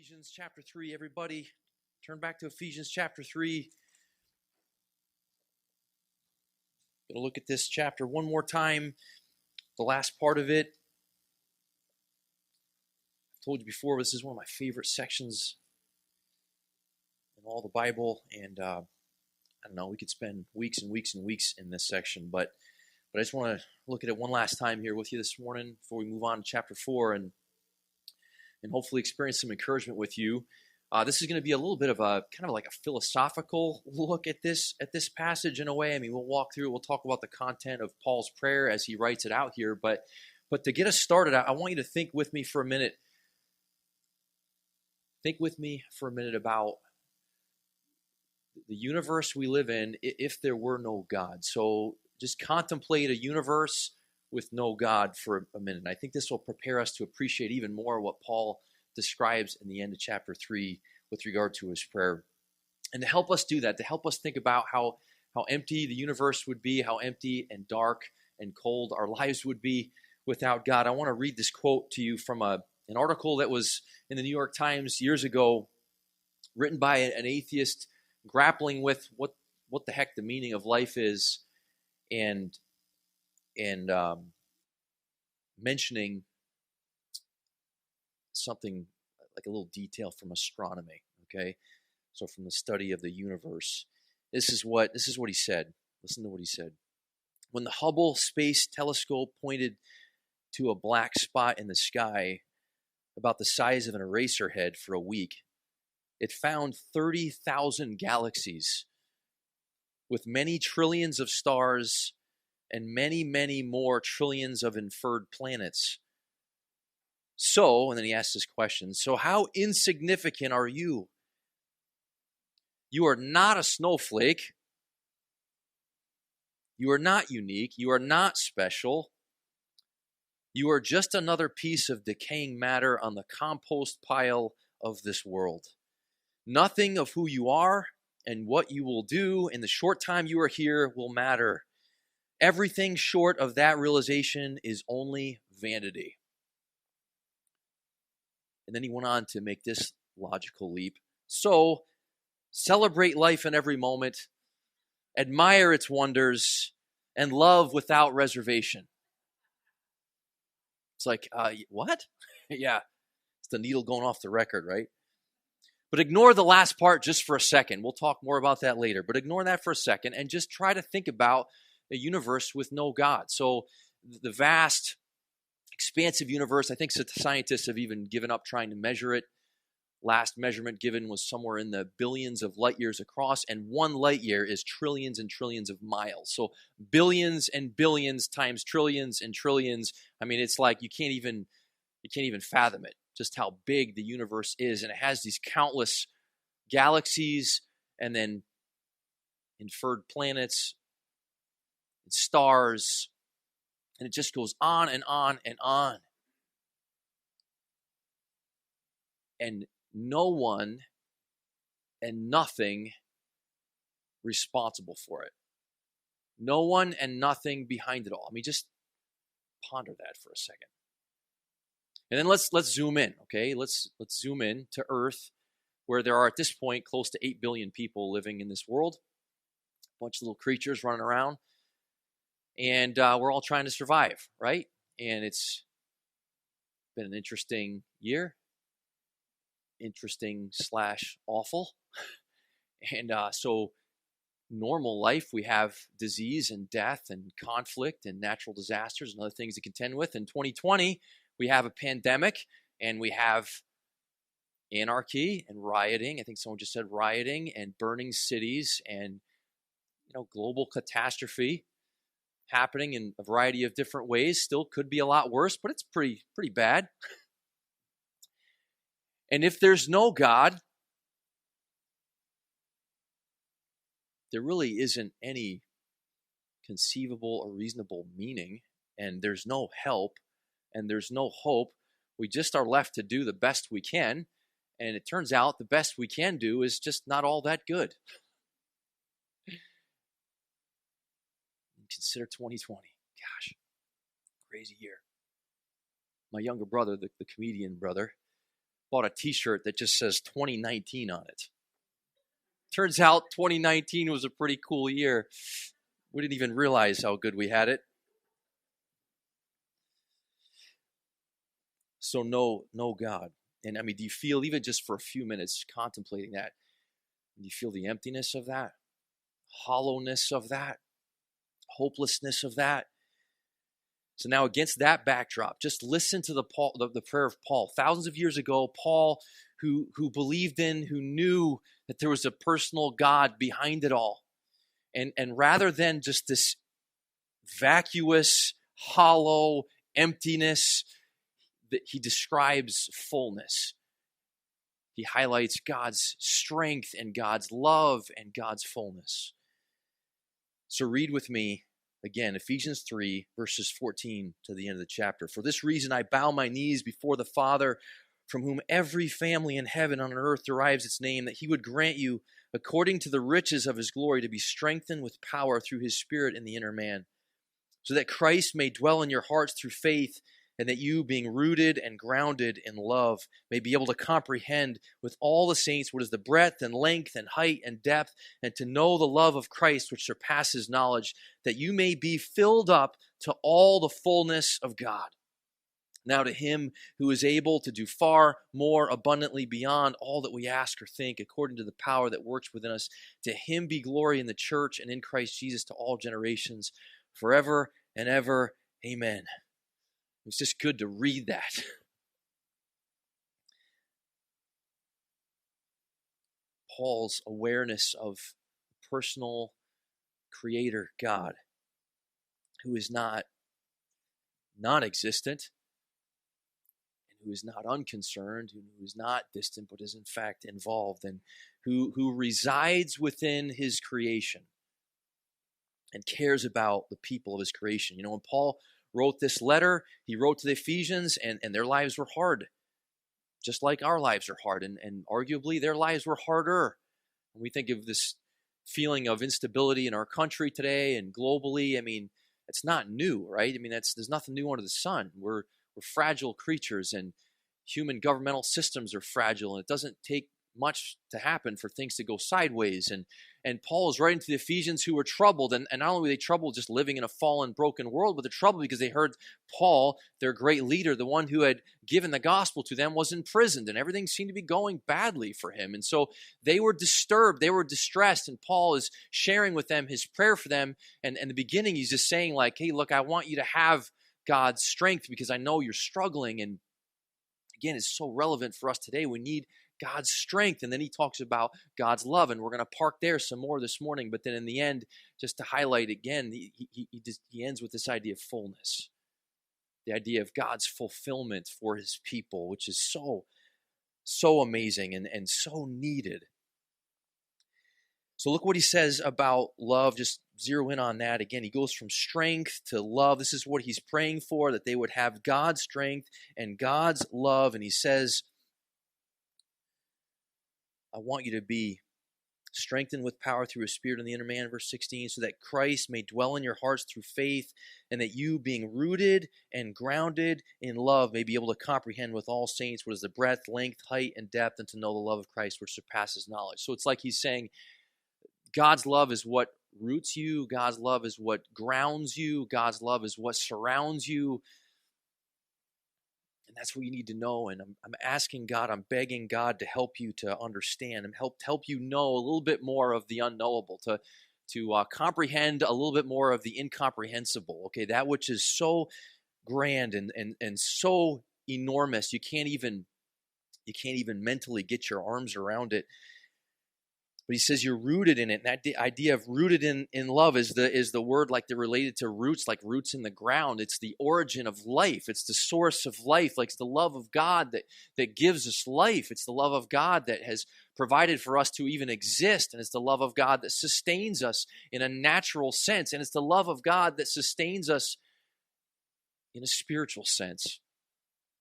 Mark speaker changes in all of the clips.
Speaker 1: Ephesians chapter 3, everybody. Turn back to Ephesians chapter 3. Going to look at this chapter one more time, the last part of it. I've told you before, this is one of my favorite sections in all the Bible, and I don't know, we could spend weeks and weeks and weeks in this section, but I just want to look at it one last time here with you this morning before we move on to chapter 4 and hopefully experience some encouragement with you. This is going to be a little bit of a kind of like a philosophical look at this passage in a way. I mean, we'll walk through, we'll talk about the content of Paul's prayer as he writes it out here, but to get us started, I want you to think with me for a minute. Think with me for a minute about the universe we live in if there were no God. So just contemplate a universe with no God for a minute. And I think this will prepare us to appreciate even more what Paul describes in the end of chapter 3 with regard to his prayer. And to help us do that, to help us think about how empty the universe would be, how empty and dark and cold our lives would be without God, I want to read this quote to you from an article that was in the New York Times years ago, written by an atheist grappling with what the heck the meaning of life is, and mentioning something like a little detail from astronomy, okay? So from the study of the universe. This is what he said. Listen to what he said. When the Hubble Space Telescope pointed to a black spot in the sky about the size of an eraser head for a week, it found 30,000 galaxies with many trillions of stars and many, many more trillions of inferred planets. So, and then he asks this question, so how insignificant are you? You are not a snowflake. You are not unique. You are not special. You are just another piece of decaying matter on the compost pile of this world. Nothing of who you are and what you will do in the short time you are here will matter. Everything short of that realization is only vanity. And then he went on to make this logical leap. So, celebrate life in every moment, admire its wonders, and love without reservation. It's like, what? Yeah, it's the needle going off the record, right? But ignore the last part just for a second. We'll talk more about that later. But ignore that for a second and just try to think about a universe with no God. So the vast, expansive universe, I think scientists have even given up trying to measure it. Last measurement given was somewhere in the billions of light years across, and 1 light year is trillions and trillions of miles. So billions and billions times trillions and trillions. I mean, it's like you can't even fathom it, just how big the universe is. And it has these countless galaxies and then inferred planets and stars. And it just goes on and on and on. And no one and nothing responsible for it. No one and nothing behind it all. I mean, just ponder that for a second. And then let's zoom in, okay? Let's zoom in to Earth, where there are at this point close to 8 billion people living in this world. A bunch of little creatures running around. And we're all trying to survive, right? And it's been an interesting year. Interesting/awful. And so normal life, we have disease and death and conflict and natural disasters and other things to contend with. In 2020, we have a pandemic and we have anarchy and rioting. I think someone just said rioting and burning cities and, global catastrophe happening in a variety of different ways. Still could be a lot worse, but it's pretty bad. And if there's no God, there really isn't any conceivable or reasonable meaning, and there's no help, and there's no hope. We just are left to do the best we can, and it turns out the best we can do is just not all that good. Consider 2020. Gosh, crazy year. My younger brother, the comedian brother, bought a t-shirt that just says 2019 on it. Turns out 2019 was a pretty cool year. We didn't even realize how good we had it. So know God. And I mean, do you feel, even just for a few minutes contemplating that, do you feel the emptiness of that? Hollowness of that? Hopelessness of that? So now against that backdrop, just listen to the prayer of Paul. Thousands of years ago, Paul, who believed in, who knew that there was a personal God behind it all. And rather than just this vacuous, hollow emptiness, that he describes fullness. He highlights God's strength and God's love and God's fullness. So read with me again, Ephesians 3, verses 14 to the end of the chapter. For this reason I bow my knees before the Father, from whom every family in heaven and on earth derives its name, that he would grant you, according to the riches of his glory, to be strengthened with power through his Spirit in the inner man, so that Christ may dwell in your hearts through faith, and that you, being rooted and grounded in love, may be able to comprehend with all the saints what is the breadth and length and height and depth, and to know the love of Christ which surpasses knowledge, that you may be filled up to all the fullness of God. Now to him who is able to do far more abundantly beyond all that we ask or think, according to the power that works within us, to him be glory in the church and in Christ Jesus to all generations, forever and ever. Amen. It's just good to read that. Paul's awareness of personal creator God, who is not non-existent, and who is not unconcerned, who is not distant, but is in fact involved, and who resides within his creation and cares about the people of his creation. You know, when Paul wrote this letter, he wrote to the Ephesians, and their lives were hard, just like our lives are hard, and arguably their lives were harder. When we think of this feeling of instability in our country today and globally, I mean, it's not new, right? I mean, there's nothing new under the sun. We're fragile creatures, and human governmental systems are fragile, and it doesn't take much to happen for things to go sideways. And Paul is writing to the Ephesians who were troubled, and not only were they troubled just living in a fallen, broken world, but they're troubled because they heard Paul, their great leader, the one who had given the gospel to them, was imprisoned, and everything seemed to be going badly for him. And so they were disturbed, they were distressed, and Paul is sharing with them his prayer for them. And in the beginning, he's just saying like, hey, look, I want you to have God's strength because I know you're struggling. And again, it's so relevant for us today. We need God's strength. And then he talks about God's love, and we're going to park there some more this morning. But then in the end, just to highlight again, he ends with this idea of fullness, the idea of God's fulfillment for his people, which is so amazing and so needed. So look what he says about love. Just zero in on that. Again, he goes from strength to love. This is what he's praying for, that they would have God's strength and God's love. And he says, I want you to be strengthened with power through his Spirit in the inner man, verse 16, so that Christ may dwell in your hearts through faith, and that you, being rooted and grounded in love, may be able to comprehend with all saints what is the breadth, length, height, and depth, and to know the love of Christ which surpasses knowledge. So it's like he's saying God's love is what roots you, God's love is what grounds you, God's love is what surrounds you. And that's what you need to know. And I'm asking God, I'm begging God to help you to understand and help you know a little bit more of the unknowable, to comprehend a little bit more of the incomprehensible. Okay, that which is so grand and so enormous, you can't even mentally get your arms around it. But he says you're rooted in it. And that idea of rooted in love is the word like they're related to roots, like roots in the ground. It's the origin of life. It's the source of life. Like it's the love of God that gives us life. It's the love of God that has provided for us to even exist. And it's the love of God that sustains us in a natural sense. And it's the love of God that sustains us in a spiritual sense.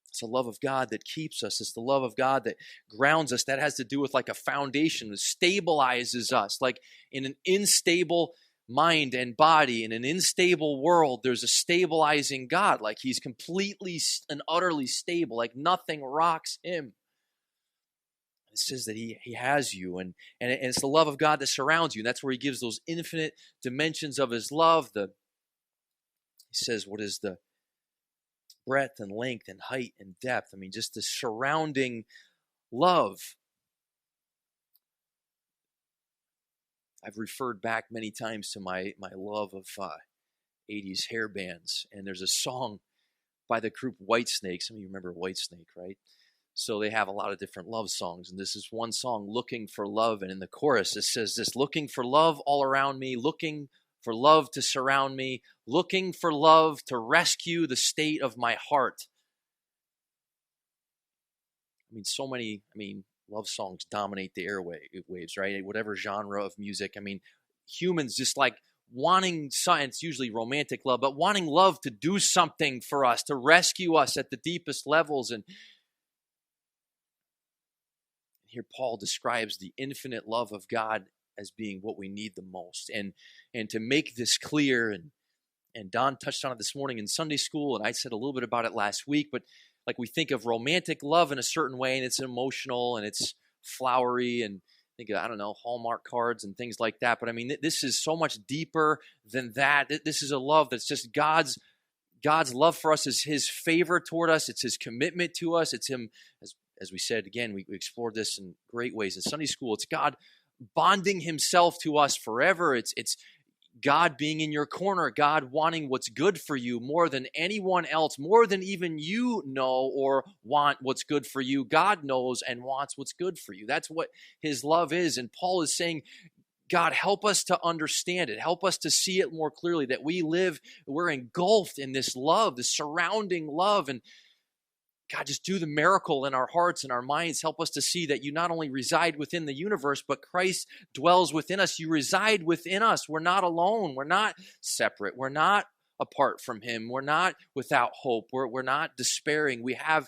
Speaker 1: It's the love of God that keeps us. It's the love of God that grounds us. That has to do with like a foundation that stabilizes us. Like in an unstable mind and body, in an unstable world, there's a stabilizing God. Like he's completely and utterly stable. Like nothing rocks him. It says that he has you, and it's the love of God that surrounds you. And that's where he gives those infinite dimensions of his love. He says, what is the breadth and length and height and depth? I mean, just the surrounding love. I've referred back many times to my love of 80s hair bands. And there's a song by the group Whitesnake. Some of you remember Whitesnake, right? So they have a lot of different love songs. And this is one song, Looking for Love. And in the chorus, it says this: looking for love all around me, looking for love to surround me, looking for love to rescue the state of my heart. I mean, love songs dominate the airwaves, right? Whatever genre of music. I mean, humans just like wanting, it's usually romantic love, but wanting love to do something for us, to rescue us at the deepest levels. And here Paul describes the infinite love of God as being what we need the most. And to make this clear, and Don touched on it this morning in Sunday school, and I said a little bit about it last week, but like we think of romantic love in a certain way, and it's emotional and it's flowery, and think of, I don't know, Hallmark cards and things like that. But I mean, this is so much deeper than that. This is a love that's just God's love for us, is his favor toward us. It's his commitment to us. It's him, as we said, again, we explored this in great ways in Sunday school. It's God bonding himself to us forever. It's God being in your corner, God wanting what's good for you more than anyone else, more than even you know or want what's good for you. God knows and wants what's good for you. That's what his love is. And Paul is saying, God, help us to understand it. Help us to see it more clearly, that we're engulfed in this love, this surrounding love. And God, just do the miracle in our hearts and our minds. Help us to see that you not only reside within the universe, but Christ dwells within us. You reside within us. We're not alone. We're not separate. We're not apart from him. We're not without hope. We're not despairing. We have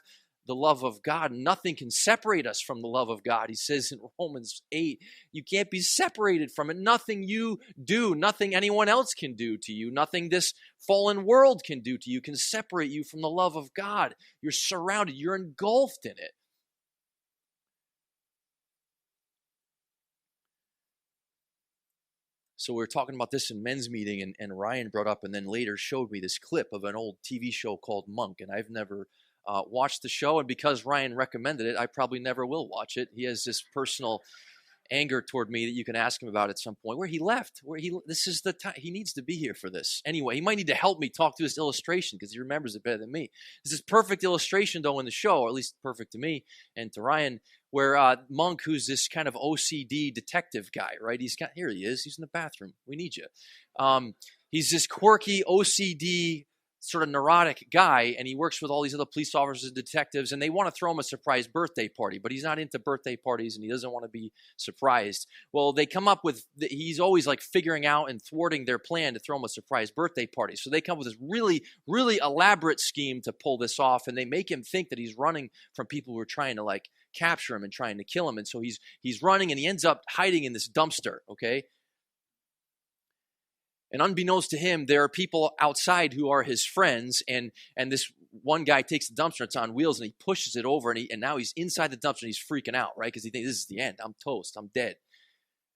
Speaker 1: the love of God. Nothing can separate us from the love of God. He says in Romans 8, you can't be separated from it. Nothing you do, nothing anyone else can do to you, nothing this fallen world can do to you can separate you from the love of God. You're surrounded. You're engulfed in it. So we were talking about this in men's meeting, and Ryan brought up and then later showed me this clip of an old TV show called Monk, and I've never watched the show, and because Ryan recommended it, I probably never will watch it. He has this personal anger toward me that you can ask him about at some point. This is the time he needs to be here for this. Anyway, he might need to help me talk through this illustration because he remembers it better than me. This is perfect illustration though in the show, or at least perfect to me and to Ryan, where Monk, who's this kind of OCD detective guy, right? Here he is. He's in the bathroom. We need you. He's this quirky OCD sort of neurotic guy, and he works with all these other police officers and detectives, and they want to throw him a surprise birthday party, but he's not into birthday parties, and he doesn't want to be surprised. Well, they come up with, he's always like figuring out and thwarting their plan to throw him a surprise birthday party. So they come up with this really, really elaborate scheme to pull this off, and they make him think that he's running from people who are trying to like capture him and trying to kill him. And so he's running, and he ends up hiding in this dumpster, okay? And unbeknownst to him, there are people outside who are his friends, and this one guy takes the dumpster, it's on wheels, and he pushes it over, and now he's inside the dumpster, and he's freaking out, right? Because he thinks, this is the end. I'm toast. I'm dead.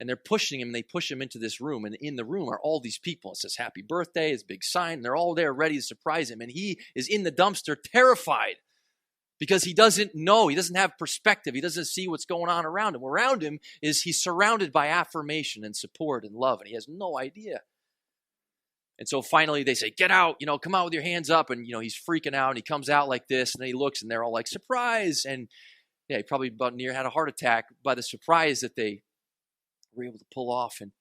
Speaker 1: And they're pushing him, and they push him into this room, and in the room are all these people. It says, happy birthday, it's a big sign, and they're all there ready to surprise him, and he is in the dumpster terrified because he doesn't know, he doesn't have perspective, he doesn't see what's going on around him. Around him is he's surrounded by affirmation and support and love, and he has no idea. And so finally they say, get out, come out with your hands up. And, he's freaking out, and he comes out like this, and then he looks, and they're all like, surprise. And yeah, he probably about near had a heart attack by the surprise that they were able to pull off. And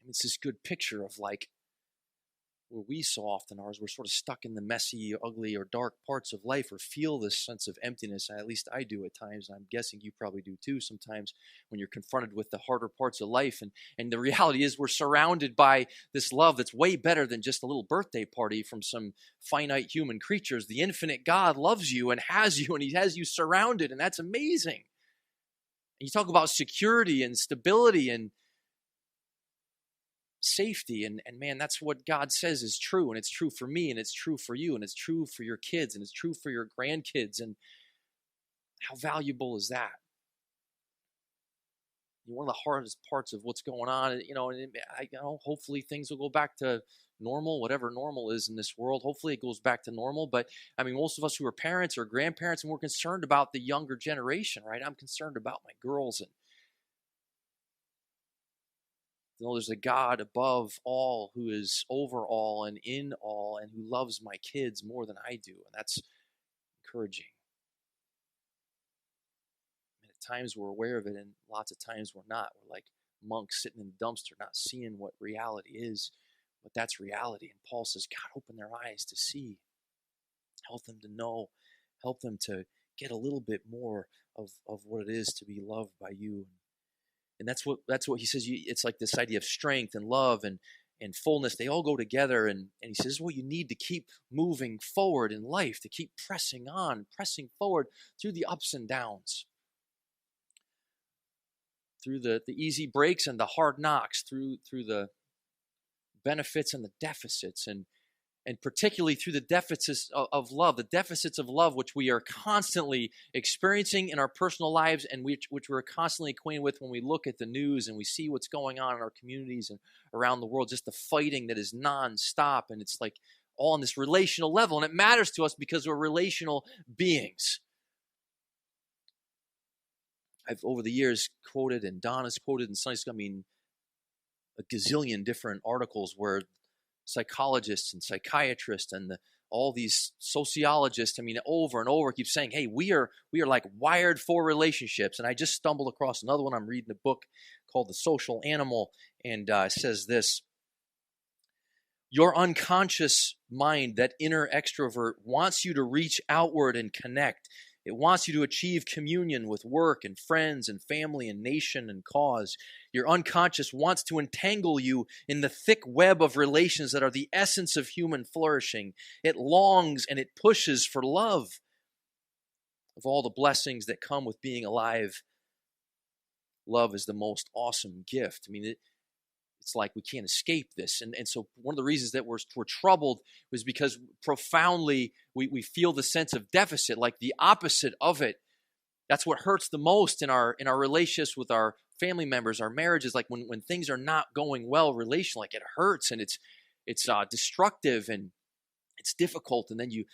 Speaker 1: it's this good picture of like where we so often are, is we're sort of stuck in the messy, ugly, or dark parts of life, or feel this sense of emptiness. At least I do at times, and I'm guessing you probably do too sometimes when you're confronted with the harder parts of life. And the reality is we're surrounded by this love that's way better than just a little birthday party from some finite human creatures. The infinite God loves you and he has you surrounded, and that's amazing. And you talk about security and stability and safety, and man, that's what God says is true, and it's true for me, and it's true for you, and it's true for your kids, and it's true for your grandkids. And How valuable is that? One of the hardest parts of what's going on, and hopefully things will go back to normal, whatever normal is in this world. Hopefully it goes back to normal. But I mean, most of us who are parents or grandparents, and we're concerned about the younger generation, right? I'm concerned about my girls, and there's a God above all who is over all and in all and who loves my kids more than I do. And that's encouraging. And at times we're aware of it, and lots of times we're not. We're like monks sitting in the dumpster, not seeing what reality is. But that's reality. And Paul says, God, open their eyes to see. Help them to know. Help them to get a little bit more of what it is to be loved by you. And that's what he says. It's like this idea of strength and love and fullness. They all go together. And he says, this is what you need to keep moving forward in life, to keep pressing on, pressing forward through the ups and downs, through the easy breaks and the hard knocks, through the benefits and the deficits, and particularly through the deficits of love, which we are constantly experiencing in our personal lives, and which we're constantly acquainted with when we look at the news and we see what's going on in our communities and around the world, just the fighting that is nonstop, and it's like all on this relational level, and it matters to us because we're relational beings. I've over the years quoted, and Don has quoted in Sunday school, a gazillion different articles where psychologists and psychiatrists and all these sociologists, over and over keep saying, hey, we are like wired for relationships. And I just stumbled across another one. I'm reading a book called The Social Animal, and it says this: your unconscious mind, that inner extrovert, wants you to reach outward and connect. It wants you to achieve communion with work and friends and family and nation and cause. Your unconscious wants to entangle you in the thick web of relations that are the essence of human flourishing. It longs and it pushes for love. Of all the blessings that come with being alive, love is the most awesome gift. It's like we can't escape this. And so one of the reasons that we're troubled was because profoundly we feel the sense of deficit, like the opposite of it. That's what hurts the most in our relationships with our family members, our marriages. Like when things are not going well relationally, like it hurts and it's destructive and it's difficult. And then you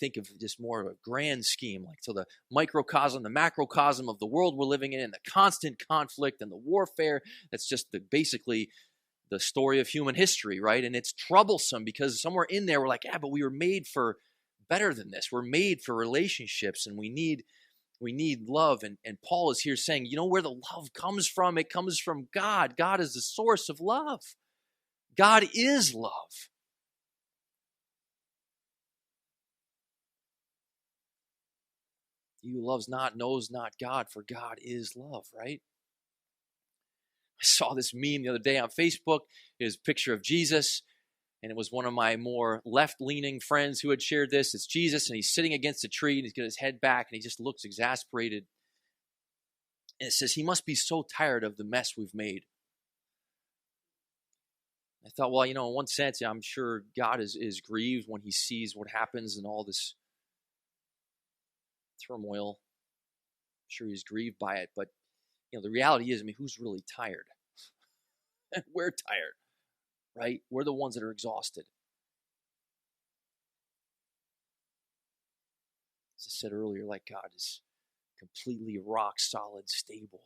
Speaker 1: think of just more of a grand scheme, like so the microcosm, the macrocosm of the world we're living in, and the constant conflict and the warfare. That's just basically the story of human history, right? And it's troublesome because somewhere in there we're like, yeah, but we were made for better than this. We're made for relationships, and we need love. And Paul is here saying, where the love comes from? It comes from God. God is the source of love. God is love. He who loves not knows not God, for God is love, right? I saw this meme the other day on Facebook. It was a picture of Jesus, and it was one of my more left-leaning friends who had shared this. It's Jesus, and he's sitting against a tree, and he's got his head back, and he just looks exasperated. And it says, he must be so tired of the mess we've made. I thought, well, in one sense, I'm sure God is grieved when he sees what happens and all this turmoil. I'm sure he's grieved by it, but the reality is, who's really tired? We're tired, right? We're the ones that are exhausted. As I said earlier, like God is completely rock solid, stable,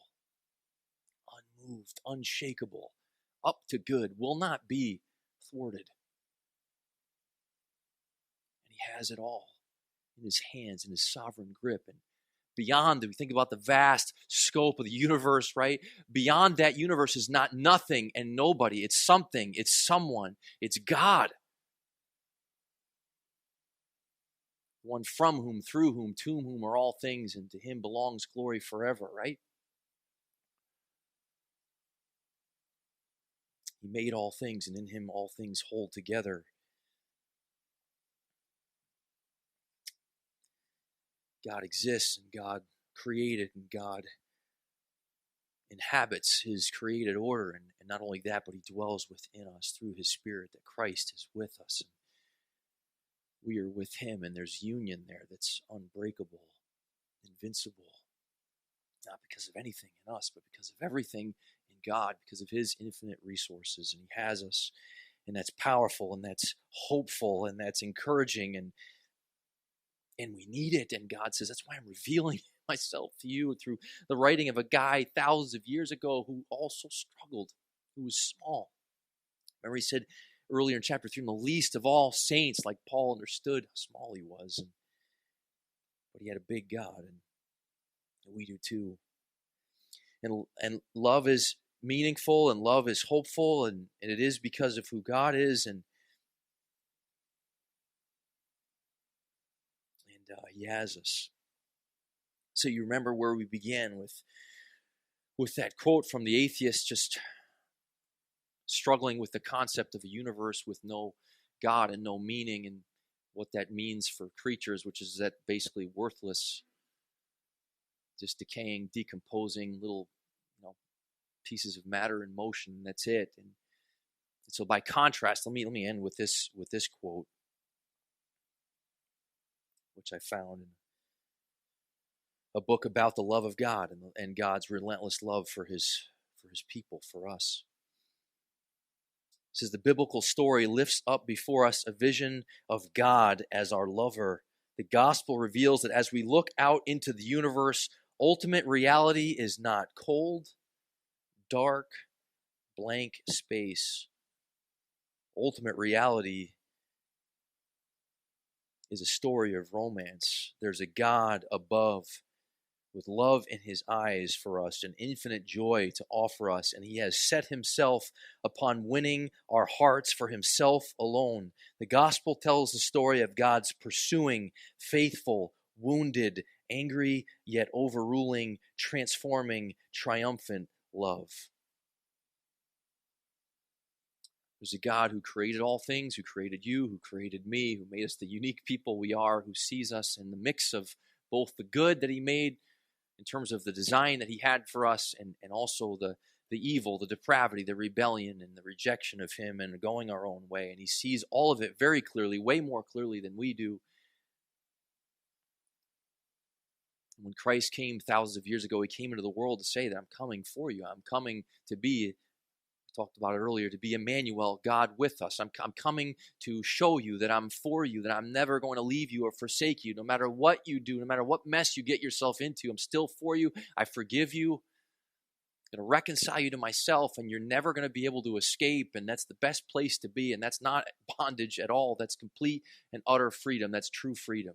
Speaker 1: unmoved, unshakable, up to good, will not be thwarted. And he has it all in his hands, in his sovereign grip. And beyond, we think about the vast scope of the universe, right? Beyond that universe is not nothing and nobody. It's something, it's someone, it's God. One from whom, through whom, to whom are all things, and to him belongs glory forever, right? He made all things, and in him all things hold together. God exists, and God created, and God inhabits his created order. And not only that, but he dwells within us through his Spirit, that Christ is with us. And we are with him, and there's union there that's unbreakable. invincible. Not because of anything in us, but because of everything in God, because of his infinite resources. And he has us. And that's powerful, and that's hopeful, and that's encouraging, and we need it. And God says, that's why I'm revealing myself to you through the writing of a guy thousands of years ago who also struggled, who was small. Remember, he said earlier in chapter 3, the least of all saints, like Paul understood how small he was. But he had a big God, and we do too. And love is meaningful, and love is hopeful, and it is because of who God is, and he has us. So you remember where we began with that quote from the atheist, just struggling with the concept of a universe with no God and no meaning, and what that means for creatures, which is that basically worthless, just decaying, decomposing little pieces of matter in motion, and that's it. And so by contrast, let me end with this quote, which I found in a book about the love of God and God's relentless love for his people, for us. It says, the biblical story lifts up before us a vision of God as our lover. The gospel reveals that as we look out into the universe, ultimate reality is not cold, dark, blank space. Ultimate reality is a story of romance. There's a God above with love in his eyes for us and infinite joy to offer us, and he has set himself upon winning our hearts for himself alone. The gospel tells the story of God's pursuing, faithful, wounded, angry, yet overruling, transforming, triumphant love. There's a God who created all things, who created you, who created me, who made us the unique people we are, who sees us in the mix of both the good that he made in terms of the design that he had for us, and also the evil, the depravity, the rebellion, and the rejection of him, and going our own way. And he sees all of it very clearly, way more clearly than we do. When Christ came thousands of years ago, he came into the world to say that I'm coming for you. I'm coming to be, talked about it earlier, to be Emmanuel, God with us. I'm coming to show you that I'm for you, that I'm never going to leave you or forsake you. No matter what you do, no matter what mess you get yourself into, I'm still for you. I forgive you. I'm going to reconcile you to myself, and you're never going to be able to escape, and that's the best place to be, and that's not bondage at all. That's complete and utter freedom. That's true freedom.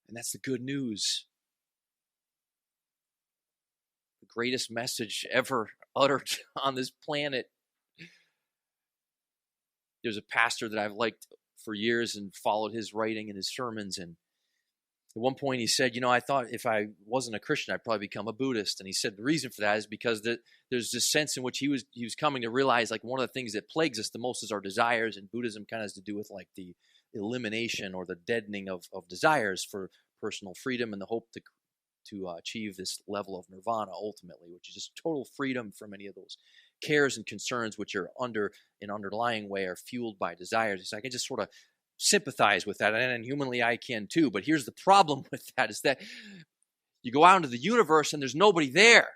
Speaker 1: And that's the good news. Greatest message ever uttered on this planet. There's a pastor that I've liked for years and followed his writing and his sermons, and at one point he said, I thought if I wasn't a Christian, I'd probably become a Buddhist. And he said the reason for that is because there's this sense in which he was coming to realize, like, one of the things that plagues us the most is our desires, and Buddhism kind of has to do with like the elimination or the deadening of desires for personal freedom and the hope to achieve this level of nirvana ultimately, which is just total freedom from any of those cares and concerns which are an underlying way are fueled by desires. It's like, I can just sort of sympathize with that, and humanly I can too. But here's the problem with that, is that you go out into the universe and there's nobody there.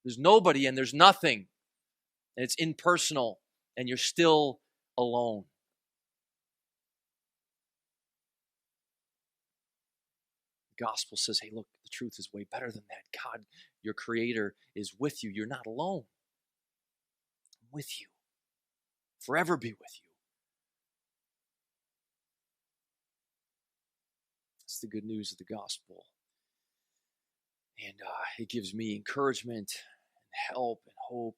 Speaker 1: There's nobody and there's nothing. And it's impersonal, and you're still alone. Gospel says, hey, look, the truth is way better than that. God, your creator, is with you. You're not alone. I'm with you. Forever be with you. That's the good news of the gospel. And it gives me encouragement and help and hope.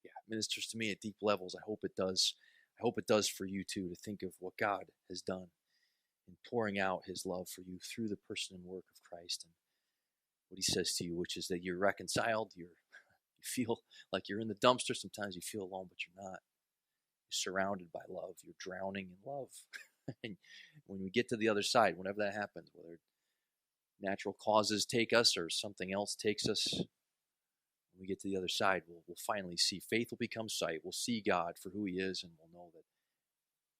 Speaker 1: And it ministers to me at deep levels. I hope it does. I hope it does for you too, to think of what God has done in pouring out his love for you through the person and work of Christ, and what he says to you, which is that you're reconciled, you feel like you're in the dumpster. Sometimes you feel alone, but you're not. You're surrounded by love. You're drowning in love. And when we get to the other side, whenever that happens, whether natural causes take us or something else takes us, when we get to the other side, we'll finally see. Faith will become sight. We'll see God for who he is, and we'll know that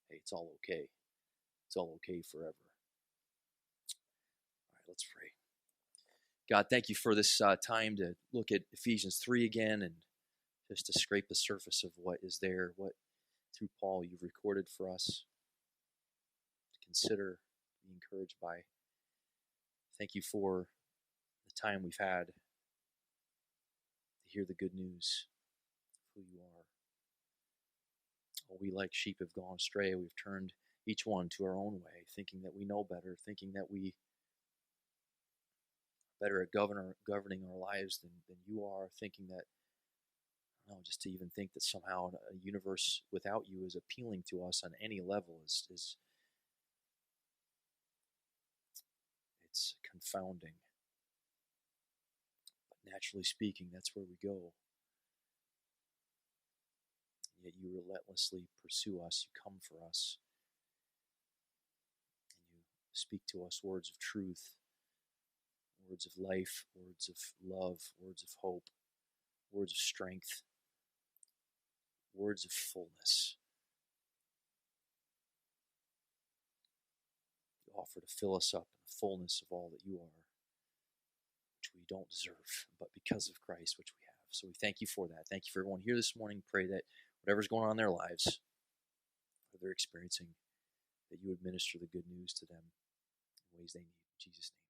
Speaker 1: hey, it's all okay. It's all okay forever. All right, let's pray. God, thank you for this time to look at Ephesians 3 again and just to scrape the surface of what is there, what through Paul you've recorded for us to consider, be encouraged by. Thank you for the time we've had to hear the good news of who you are. Oh, we like sheep have gone astray. We've turned each one to our own way, thinking that we know better, thinking that we are better at governing our lives than you are, thinking that, I don't know, just to even think that somehow a universe without you is appealing to us on any level is it's confounding. But naturally speaking, that's where we go. Yet you relentlessly pursue us, you come for us, and you speak to us words of truth, words of life, words of love, words of hope, words of strength, words of fullness. You offer to fill us up in the fullness of all that you are, which we don't deserve, but because of Christ, which we have. So we thank you for that. Thank you for everyone here this morning. Pray that whatever's going on in their lives, what they're experiencing, that you would minister the good news to them in ways they need. In Jesus' name.